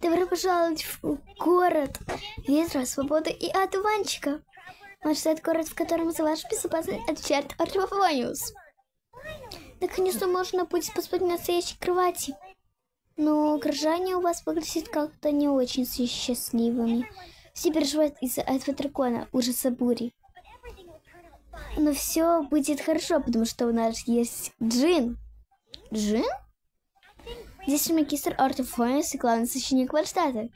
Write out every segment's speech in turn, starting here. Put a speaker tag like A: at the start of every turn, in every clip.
A: Добро пожаловать в город ветра, свободы и одуванчика. Наш это город, в котором за вашу безопасность отвечает Артемофониус. Наконец-то можно будет поспать в настоящей кровати. Но горожане у вас выглядят как-то не очень счастливыми. Все переживают из-за этого дракона, ужаса бури. Но все будет хорошо, потому что у нас есть Джин. Джин? Здесь магистр Артемофониус и главный защитник Вальштата.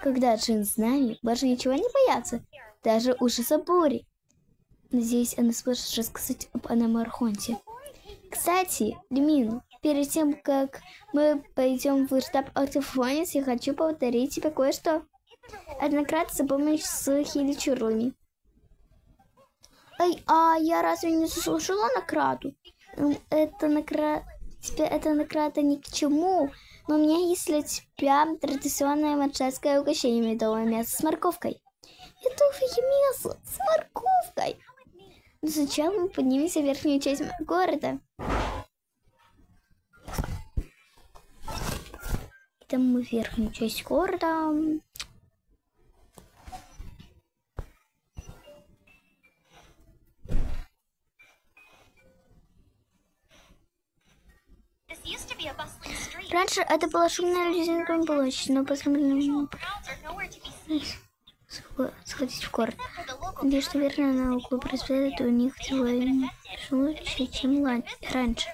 A: Когда Джин с нами, больше ничего не боятся, даже ужаса бури. Надеюсь, она сможет рассказать об Аномархонте. Кстати, Люмин, перед тем, как мы пойдем в штаб Артемофониус, я хочу повторить тебе кое-что. Однократно запомнишь с хиличурлами. Эй, а я разве не заслужила награду? Тебе это награда ни к чему, но у меня есть для тебя традиционное манчжарское угощение медовое мясо с морковкой. Медовое мясо с морковкой! Но сначала мы поднимемся в верхнюю часть города. Идем мы в верхнюю часть города. Раньше это была шумная ледяная площадь, но посмотрим, сходить в город. Надеюсь, что верно на углу просветит, у них двое лучше, чем раньше.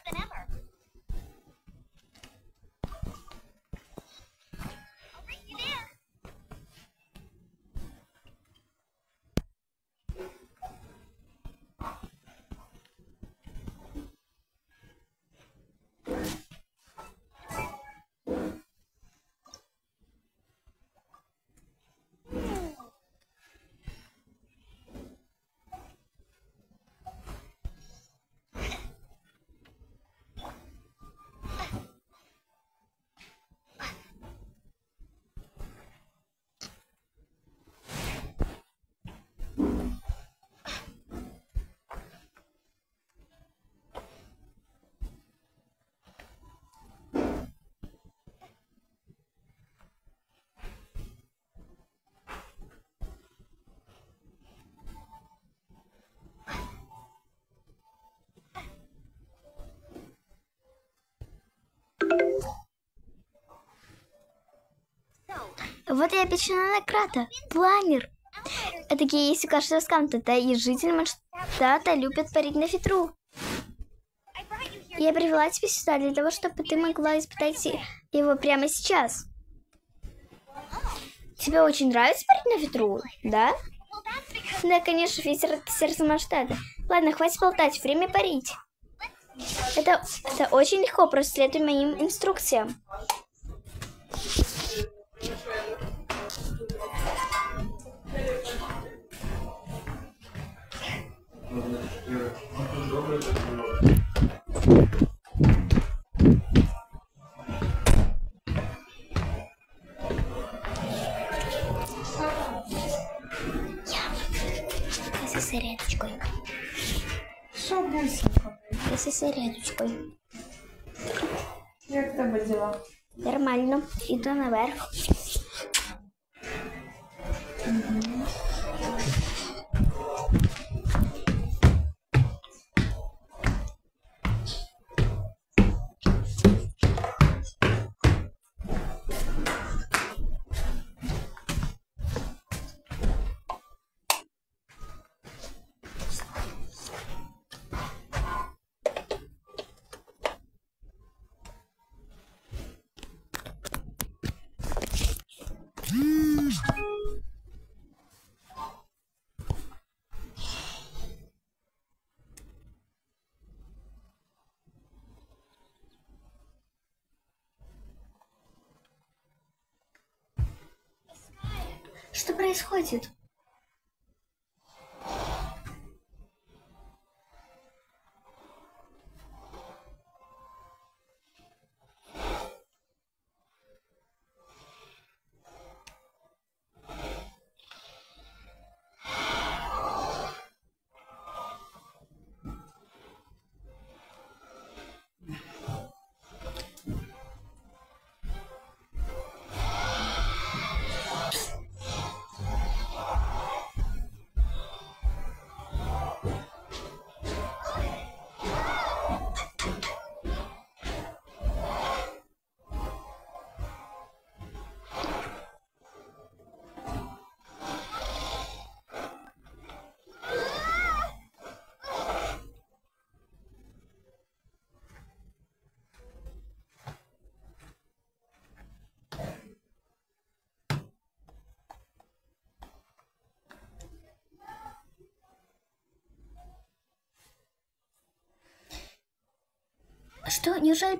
A: Вот и обещанная награда. Планер. Такие есть у каждого скамта, и жители Манштата любят парить на ветру. Я привела тебя сюда для того, чтобы ты могла испытать его прямо сейчас. Тебе очень нравится парить на ветру, да? Да, конечно, ветер — это сердце Манштата. Ладно, хватит болтать, время парить. Это очень легко, просто следуй моим инструкциям. Я со рядочкой.
B: Що, бусинка?
A: Я со рядочкой.
B: Як в тебе діла?
A: Нормально. Иду наверх. Что происходит? Что? Неужели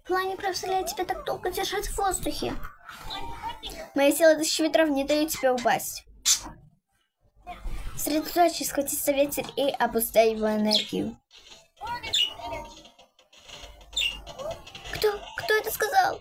A: пламя позволяет тебе так долго держать в воздухе? Моя сила 1000 ветров не дают тебе упасть. Сосредоточься, схватиться ветер и опускай его энергию. Кто это сказал?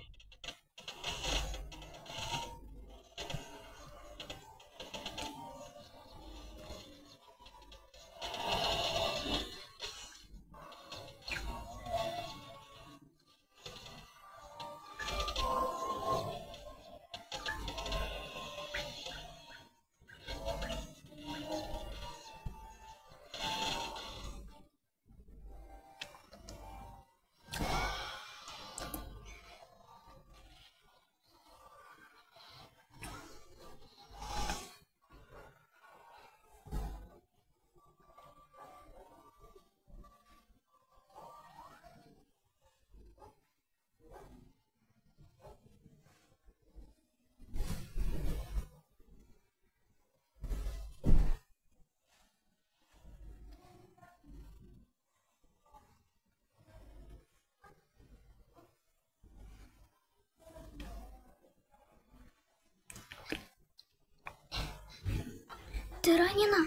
A: Ты ранена?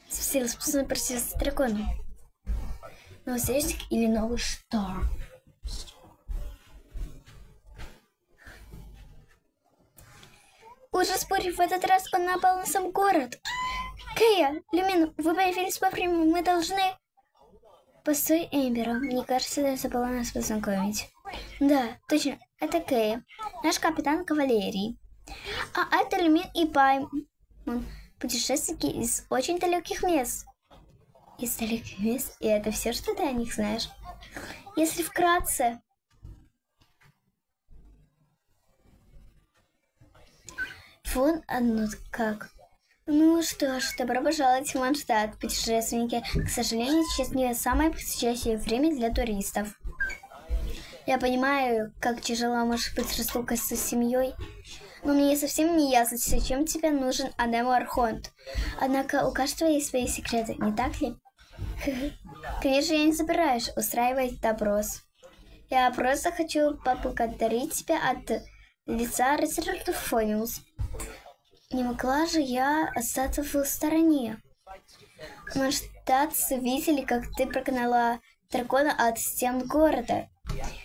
A: Сила способна противостоять дракону. Новый союзник или новый шторм? Уже спорив, в этот раз он напал на сам город. Кея, Люмин, вы появились вовремя, мы должны... Постой, Эмбера, мне кажется, я забыла нас познакомить. Да, точно, это Кея, наш капитан кавалерии. А это Люмин и Паймон, путешественники из очень далеких мест. Из далеких мест? И это все, что ты о них знаешь? Если вкратце... Вон оно как. Ну что ж, добро пожаловать в Манштадт, путешественники. К сожалению, сейчас не самое подходящее время для туристов. Я понимаю, как тяжело может быть разлука с семьей, но мне совсем не ясно, зачем тебе нужен Адемо Архонт. Однако у каждого есть свои секреты, не так ли? Конечно, я не собираюсь устраивать допрос. Я просто хочу поблагодарить тебя от лица рыцаря Ортофониус. Не могла же я остаться в стороне. Манштадтцы видели, как ты прогнала дракона от стен города.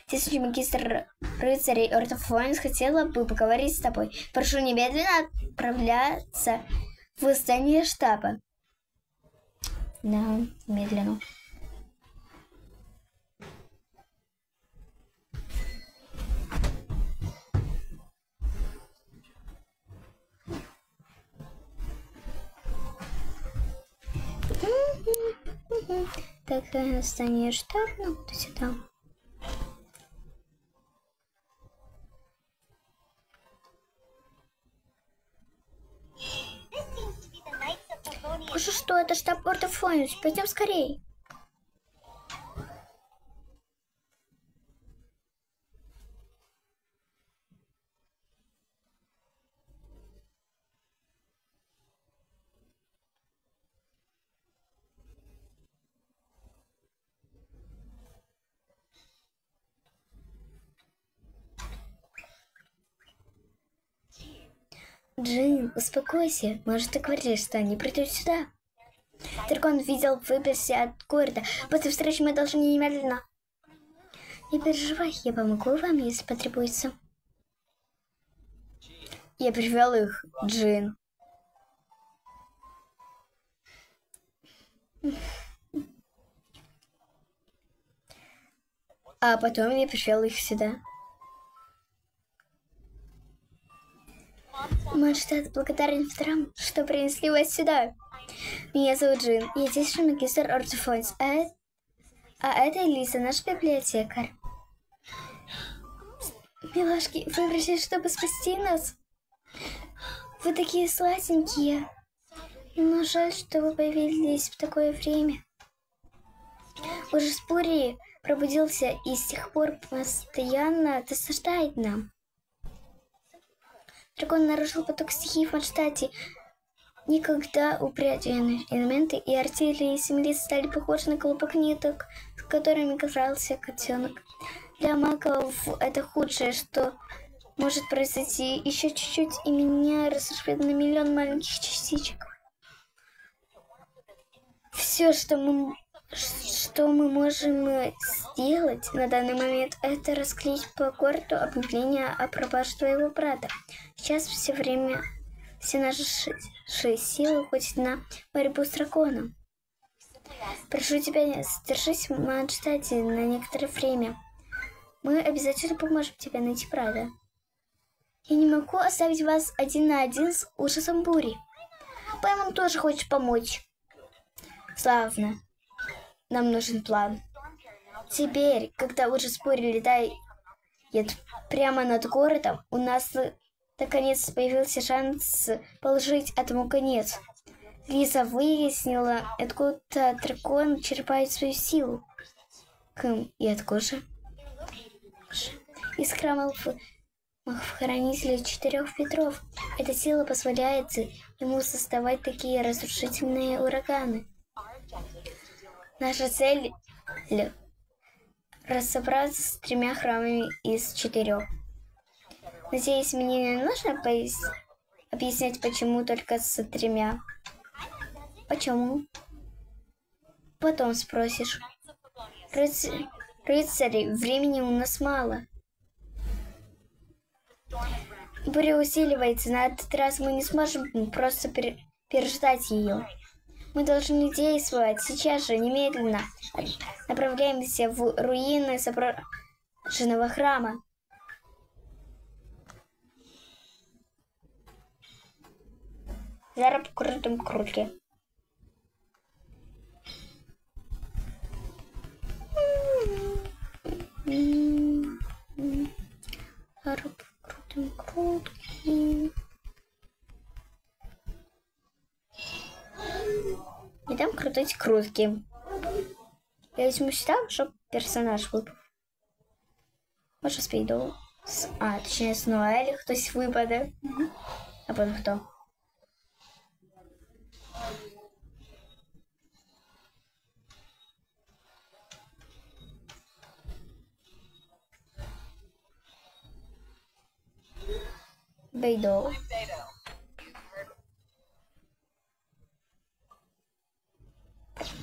A: Здесь магистр рыцарей Ортофониус хотела бы поговорить с тобой. Прошу немедленно отправляться в здание штаба. Да, медленно. Так, здание штаба, ну, то сюда. Похоже, что это штаб Ортофониус. Пойдем скорее. Джин, успокойся. Может, ты говоришь, что они придут сюда? Дракон видел выписи от города. После встречи мы должны немедленно... Не переживай, я помогу вам, если потребуется. Я привел их, Джин. А потом я привел их сюда. Манштадт благодарен вторым, что принесли вас сюда. Меня зовут Джин, я здесь же магистр Ортофониус, а это Элиза, наш библиотекарь. Милашки, вы пришли, чтобы спасти нас? Вы такие сладенькие. Но жаль, что вы появились в такое время. Уже Спури пробудился и с тех пор постоянно досаждает нам. Дракон нарушил поток стихий в Мадштате. Никогда упрятанные элементы и артиллерии земли стали похожи на клубок ниток, с которыми игрался котенок. Для магов это худшее, что может произойти. Еще чуть-чуть, и меня разрушит на миллион маленьких частичек. Все, что мы можем сделать на данный момент, это расклеить по городу объявление о пропаже твоего брата. Сейчас все наши силы уходят на борьбу с драконом. Прошу тебя, задержись в Мадштате на некоторое время. Мы обязательно поможем тебе найти брата. Я не могу оставить вас один на один с ужасом бури. Паймон тоже хочет помочь. Славно. Нам нужен план. Теперь, когда ужас бури летает прямо над городом, у нас наконец появился шанс положить этому конец. Лиза выяснила, откуда дракон черпает свою силу. И откуда же? Из хранителя 4 ветров. Эта сила позволяет ему создавать такие разрушительные ураганы. Наша цель — разобраться с 3 храмами из 4. Надеюсь, мне не нужно объяснять, почему только с 3. Почему? Потом спросишь. Рыцари, времени у нас мало. Буря усиливается. На этот раз мы не сможем просто переждать ее. Мы должны действовать сейчас же, немедленно. Направляемся в руины заброшенного храма. Зараз покрутим крутки. Зараз покрутим крутки. Идем крутить крутки. Я возьму сюда, чтобы персонаж выпал. Может, спейду. Точнее, с Ноэль хтось випаде. А потом кто? Бейдо.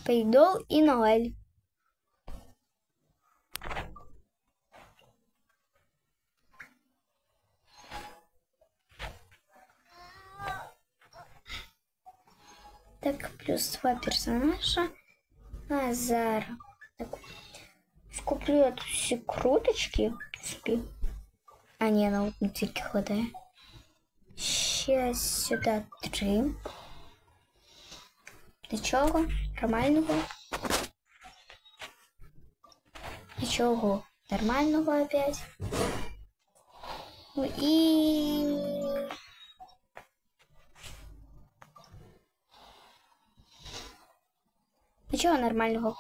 A: Бейдо и Ноэль. Так, плюс 2 персонажа. Зара. Так, скуплю эту все круточки. А не, на вот тільки хватає. Сейчас сюда 3. Нічого нормального. Нічого нормального опять. Ну и... Нічого нормального.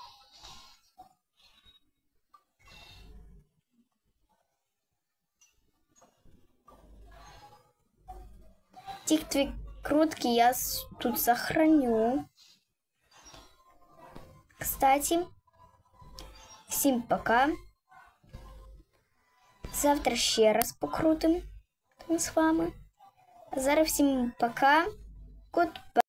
A: Тик-твик крутки я тут сохраню. Кстати, всем пока. Завтра ще раз покрутим з вами. Зараз всім пока. Goodbye.